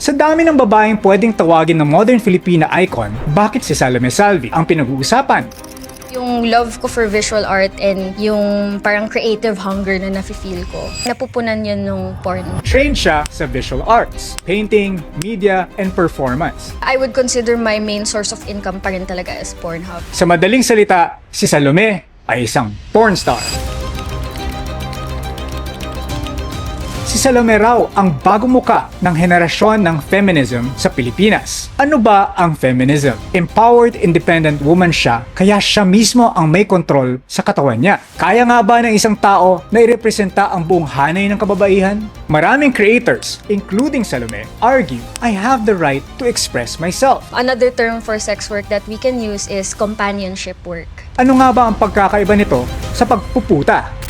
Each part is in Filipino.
Sa dami ng babaeng pwedeng tawagin na modern Filipina icon, bakit si Salome Salvi ang pinag-uusapan? Yung love ko for visual art and yung parang creative hunger na nafe-feel ko, napupunan yun nung porn. Trained siya sa visual arts, painting, media, and performance. I would consider my main source of income pa rin talaga as Pornhub. Sa madaling salita, si Salome ay isang porn star. Si Salome raw ang bagong muka ng henerasyon ng feminism sa Pilipinas. Ano ba ang feminism? Empowered, independent woman siya, kaya siya mismo ang may kontrol sa katawan niya. Kaya nga ba ng isang tao na irepresenta ang buong hanay ng kababaihan? Maraming creators, including Salome, argue, I have the right to express myself. Another term for sex work that we can use is companionship work. Ano nga ba ang pagkakaiba nito sa pagpuputa?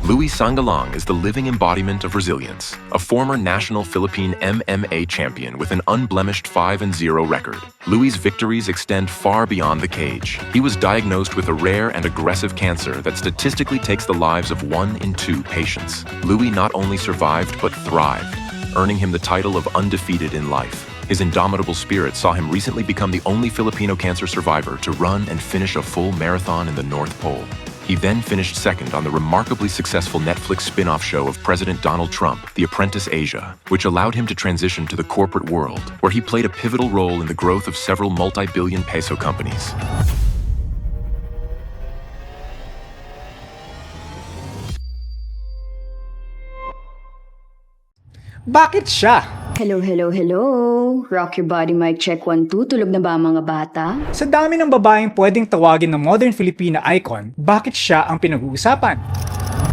Louis Sangalang is the living embodiment of resilience, a former national Philippine MMA champion with an unblemished 5-0 record. Louis' victories extend far beyond the cage. He was diagnosed with a rare and aggressive cancer that statistically takes the lives of 1 in 2 patients. Louis not only survived but thrived, earning him the title of undefeated in life. His indomitable spirit saw him recently become the only Filipino cancer survivor to run and finish a full marathon in the North Pole. He then finished second on the remarkably successful Netflix spin-off show of President Donald Trump, The Apprentice Asia, which allowed him to transition to the corporate world, where he played a pivotal role in the growth of several multi-billion peso companies. Bakit siya? Hello, hello, hello. Rock your body, mic check 1, 2. Tulog na ba ang mga bata? Sa dami ng babaeng pwedeng tawagin na modern Filipina icon, bakit siya ang pinag-uusapan?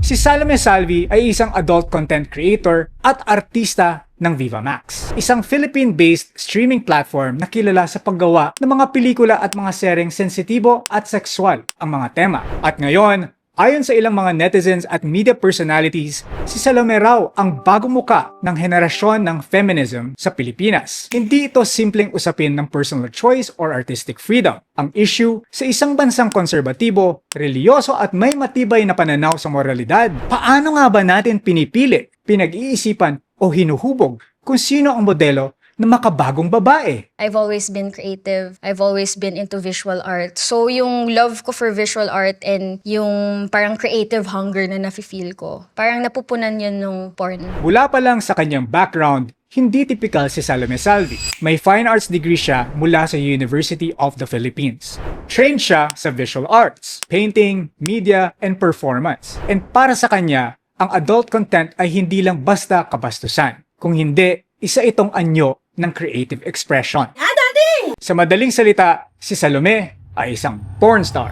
Si Salome Salvi ay isang adult content creator at artista ng Viva Max, isang Philippine-based streaming platform na kilala sa paggawa ng mga pelikula at mga seryeng sensitibo at sexual ang mga tema. At ngayon, ayon sa ilang mga netizens at media personalities, si Salome raw ang bagong muka ng henerasyon ng feminism sa Pilipinas. Hindi ito simpleng usapin ng personal choice or artistic freedom. Ang issue, sa isang bansang konserbatibo, reliyoso at may matibay na pananaw sa moralidad, paano nga ba natin pinipili, pinag-iisipan o hinuhubog kung sino ang modelo na makabagong babae? I've always been creative. I've always been into visual art. So yung love ko for visual art and yung parang creative hunger na nafe-feel ko, parang napupunan yun nung porn. Mula pa lang sa kanyang background, hindi typical si Salome Salvi. May fine arts degree siya mula sa University of the Philippines. Trained siya sa visual arts, painting, media, and performance. And para sa kanya, ang adult content ay hindi lang basta kabastusan. Kung hindi, isa itong anyo ng creative expression. Sa madaling salita, si Salome ay isang porn star.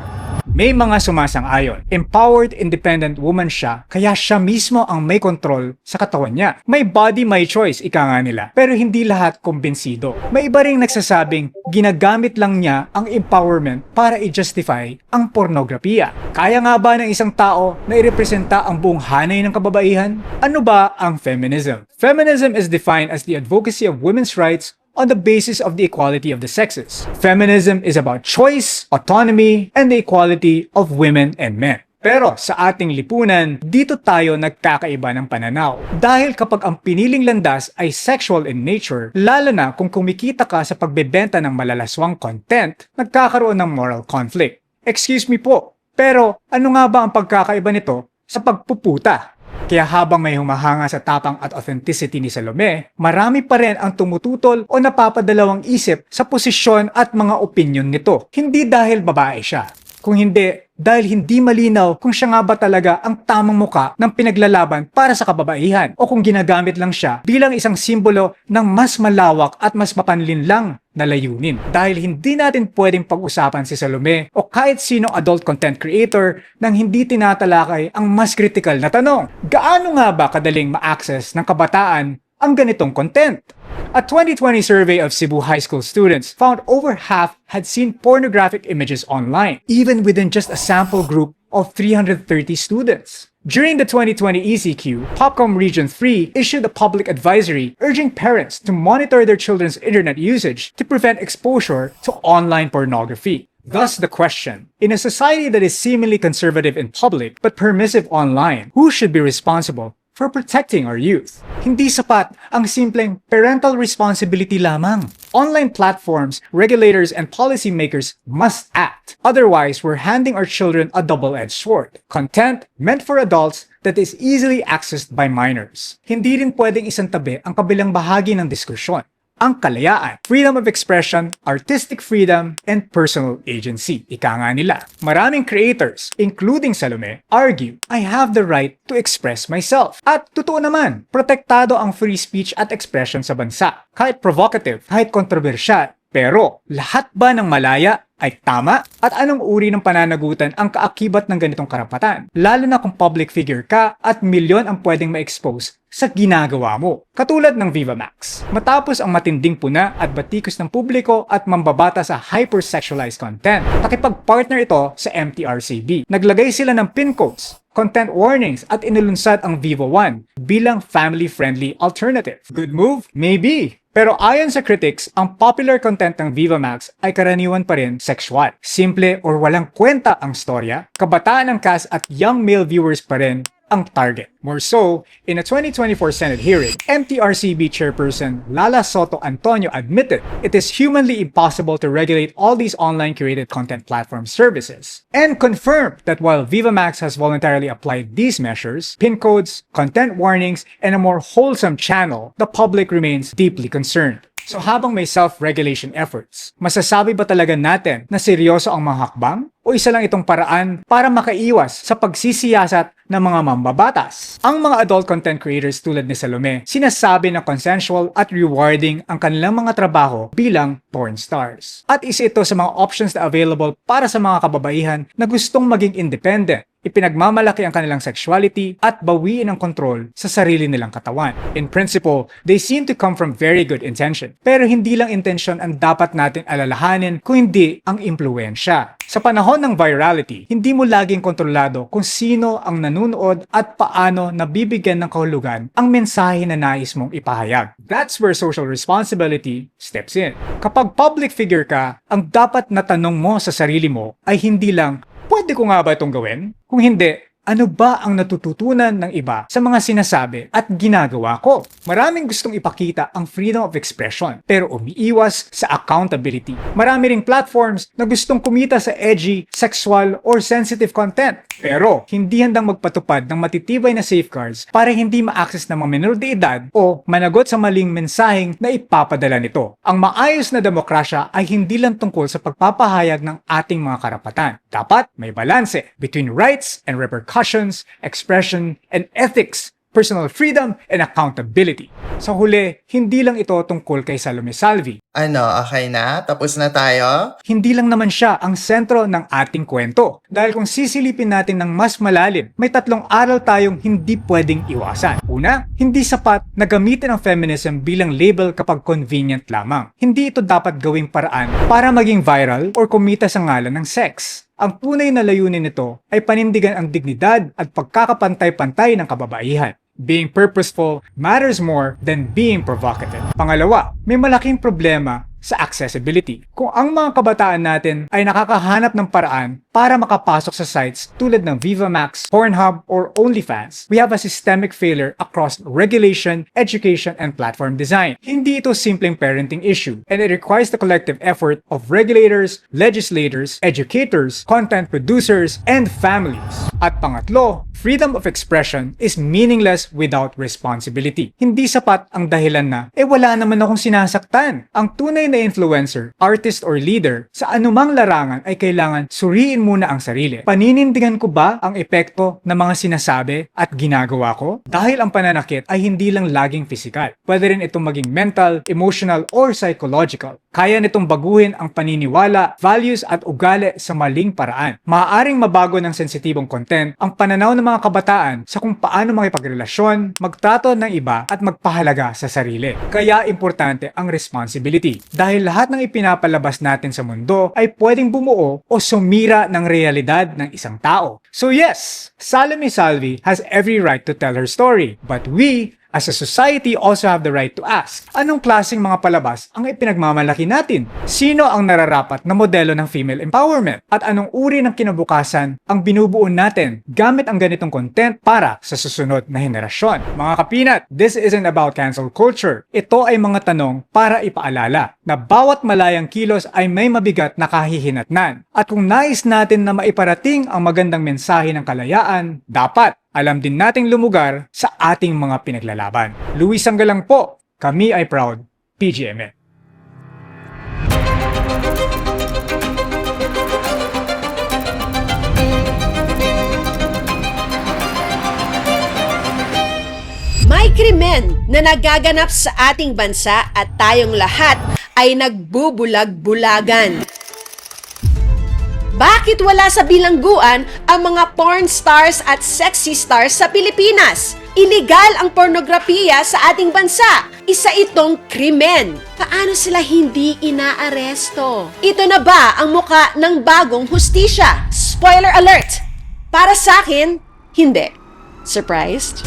May mga sumasang-ayon. Empowered, independent woman siya, kaya siya mismo ang may kontrol sa katawan niya. May body, may choice, ika nga nila. Pero hindi lahat kumbinsido. May iba ring nagsasabing ginagamit lang niya ang empowerment para i-justify ang pornografiya. Kaya nga ba ng isang tao na irepresenta ang buong hanay ng kababaihan? Ano ba ang feminism? Feminism is defined as the advocacy of women's rights on the basis of the equality of the sexes. Feminism is about choice, autonomy, and the equality of women and men. Pero sa ating lipunan, dito tayo nagkakaiba ng pananaw. Dahil kapag ang piniling landas ay sexual in nature, lalo na kung kumikita ka sa pagbebenta ng malalaswang content, nagkakaroon ng moral conflict. Excuse me po, pero ano nga ba ang pagkakaiba nito sa pagpuputa? Kaya habang may humahanga sa tapang at authenticity ni Salome, marami pa rin ang tumututol o napapadalawang isip sa posisyon at mga opinyon nito. Hindi dahil babae siya, kung hindi dahil hindi malinaw kung siya nga ba talaga ang tamang muka ng pinaglalaban para sa kababaihan o kung ginagamit lang siya bilang isang simbolo ng mas malawak at mas mapanlinlang na layunin. Dahil hindi natin pwedeng pag-usapan si Salome o kahit sinong adult content creator nang hindi tinatalakay ang mas critical na tanong. Gaano nga ba kadaling ma-access ng kabataan ang ganitong content? A 2020 survey of Cebu high school students found over half had seen pornographic images online, even within just a sample group of 330 students. During the 2020 ECQ, Popcom Region 3 issued a public advisory urging parents to monitor their children's internet usage to prevent exposure to online pornography. Thus the question, in a society that is seemingly conservative in public but permissive online, who should be responsible for protecting our youth. Hindi sapat ang simpleng parental responsibility lamang. Online platforms, regulators, and policymakers must act. Otherwise, we're handing our children a double-edged sword. Content meant for adults that is easily accessed by minors. Hindi rin pwedeng isantabi ang kabilang bahagi ng diskusyon. Ang kalayaan, freedom of expression, artistic freedom, and personal agency. Ika nga nila. Maraming creators, including Salome, argue, I have the right to express myself. At totoo naman, protektado ang free speech at expression sa bansa. Kahit provocative, kahit kontrobersyal. Pero, lahat ba ng malaya ay tama? At anong uri ng pananagutan ang kaakibat ng ganitong karapatan? Lalo na kung public figure ka at milyon ang pwedeng ma-expose sa ginagawa mo. Katulad ng Viva Max. Matapos ang matinding puna at batikos ng publiko at mambabata sa hypersexualized content, nakipag-partner ito sa MTRCB. Naglagay sila ng pin codes, content warnings at inilunsad ang Viva One bilang family-friendly alternative. Good move? Maybe. Pero ayon sa critics, ang popular content ng Viva Max ay karaniwan pa rin sexual. Simple or walang kwenta ang storya, kabataan ng cast at young male viewers pa rin ang target. More so, in a 2024 Senate hearing, MTRCB Chairperson Lala Soto Antonio admitted it is humanly impossible to regulate all these online curated content platform services, and confirmed that while Viva Max has voluntarily applied these measures, pin codes, content warnings, and a more wholesome channel, the public remains deeply concerned. So habang may self-regulation efforts, masasabi ba talaga natin na seryoso ang mga hakbang? O isa lang itong paraan para makaiwas sa pagsisiyasat ng mga mambabatas? Ang mga adult content creators tulad ni Salome, sinasabi na consensual at rewarding ang kanilang mga trabaho bilang porn stars. At isa ito sa mga options na available para sa mga kababaihan na gustong maging independent, ipinagmamalaki ang kanilang sexuality at bawiin ang kontrol sa sarili nilang katawan. In principle, they seem to come from very good intention. Pero hindi lang intensyon ang dapat natin alalahanin kung hindi ang impluensya. Sa panahon ng virality, hindi mo laging kontrolado kung sino ang nanunood at paano nabibigyan ng kahulugan ang mensahe na nais mong ipahayag. That's where social responsibility steps in. Kapag public figure ka, ang dapat na tanong mo sa sarili mo ay hindi lang, pwede ko nga ba itong gawin? Kung hindi, ano ba ang natututunan ng iba sa mga sinasabi at ginagawa ko? Maraming gustong ipakita ang freedom of expression pero umiiwas sa accountability. Marami ring platforms na gustong kumita sa edgy, sexual, or sensitive content pero hindi handang magpatupad ng matitibay na safeguards para hindi ma-access ng mga menor de edad o managot sa maling mensaheng na ipapadala nito. Ang maayos na demokrasya ay hindi lang tungkol sa pagpapahayag ng ating mga karapatan. Dapat may balanse between rights and repercussions, expression, and ethics, personal freedom, and accountability. Sa huli, hindi lang ito tungkol kay Salome Salvi. Ano, okay na? Tapos na tayo? Hindi lang naman siya ang sentro ng ating kwento. Dahil kung sisilipin natin ng mas malalim, may tatlong aral tayong hindi pwedeng iwasan. Una, hindi sapat na gamitin ang feminism bilang label kapag convenient lamang. Hindi ito dapat gawing paraan para maging viral or kumita sa ngalan ng sex. Ang tunay na layunin nito ay panindigan ang dignidad at pagkakapantay-pantay ng kababaihan. Being purposeful matters more than being provocative. Pangalawa, may malaking problema sa accessibility. Kung ang mga kabataan natin ay nakakahanap ng paraan para makapasok sa sites tulad ng Viva Max, Pornhub, or OnlyFans, we have a systemic failure across regulation, education, and platform design. Hindi ito simpleng parenting issue, and it requires the collective effort of regulators, legislators, educators, content producers, and families. At pangatlo, freedom of expression is meaningless without responsibility. Hindi sapat ang dahilan na, wala naman akong sinasaktan. Ang tunay na influencer, artist, or leader sa anumang larangan ay kailangan suriin muna ang sarili. Paninindigan ko ba ang epekto ng mga sinasabi at ginagawa ko? Dahil ang pananakit ay hindi lang laging physical. Pwede rin itong maging mental, emotional, or psychological. Kaya nitong baguhin ang paniniwala, values, at ugali sa maling paraan. Maaaring mabago ng sensitibong content ang pananaw ng mga kabataan sa kung paano makipagrelasyon, magtrato ng iba, at magpahalaga sa sarili. Kaya importante ang responsibility. Dahil lahat ng ipinapalabas natin sa mundo ay pwedeng bumuo o sumira ng realidad ng isang tao. So yes, Salome Salvi has every right to tell her story. But we, As a society, also have the right to ask, anong klaseng mga palabas ang ipinagmamalaki natin? Sino ang nararapat na modelo ng female empowerment? At anong uri ng kinabukasan ang binubuo natin gamit ang ganitong content para sa susunod na henerasyon? Mga kapinat, this isn't about cancel culture. Ito ay mga tanong para ipaalala na bawat malayang kilos ay may mabigat na kahihinatnan. At kung nais natin na maiparating ang magandang mensahe ng kalayaan, dapat alam din nating lumugar sa ating mga pinaglalaban. Luis Sanggalang po, kami ay proud PGMN. May krimen na nagaganap sa ating bansa at tayong lahat ay nagbubulag-bulagan. Bakit wala sa bilangguan ang mga porn stars at sexy stars sa Pilipinas? Illegal ang pornografiya sa ating bansa. Isa itong krimen. Paano sila hindi inaaresto? Ito na ba ang muka ng bagong hustisya? Spoiler alert! Para sa akin, hindi. Surprised?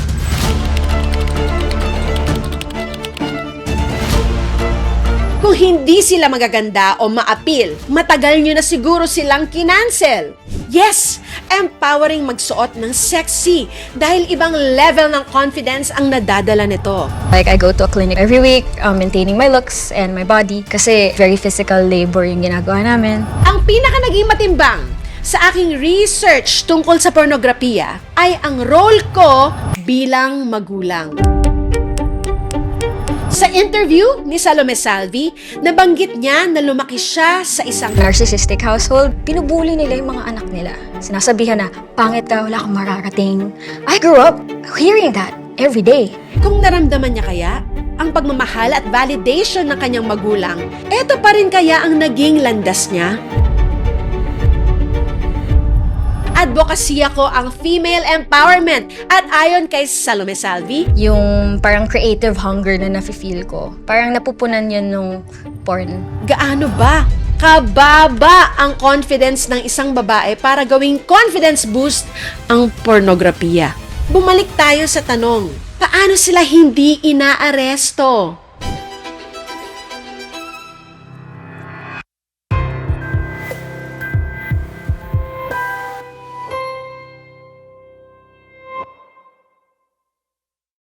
Kung hindi sila magaganda o maapil, matagal nyo na siguro silang kinancel. Yes, empowering magsuot ng sexy dahil ibang level ng confidence ang nadadala nito. Like, I go to a clinic every week, maintaining my looks and my body kasi very physical labor yung ginagawa namin. Ang pinaka naging matimbang sa aking research tungkol sa pornografiya ay ang role ko bilang magulang. Sa interview ni Salome Salvi, nabanggit niya na lumaki siya sa isang Narcissistic household, pinubuli nila yung mga anak nila. Sinasabihan na, pangit ka, wala kang mararating. I grew up hearing that every day. Kung naramdaman niya kaya ang pagmamahal at validation ng kanyang magulang, eto pa rin kaya ang naging landas niya? Advokasya ko ang female empowerment at ayon kay Salome Salvi, Yung parang creative hunger na nafe-feel ko, parang napupunan yun nung porn. gaano ba kababa ang confidence ng isang babae para gawing confidence boost ang pornografiya? Bumalik tayo sa tanong, paano sila hindi inaaresto?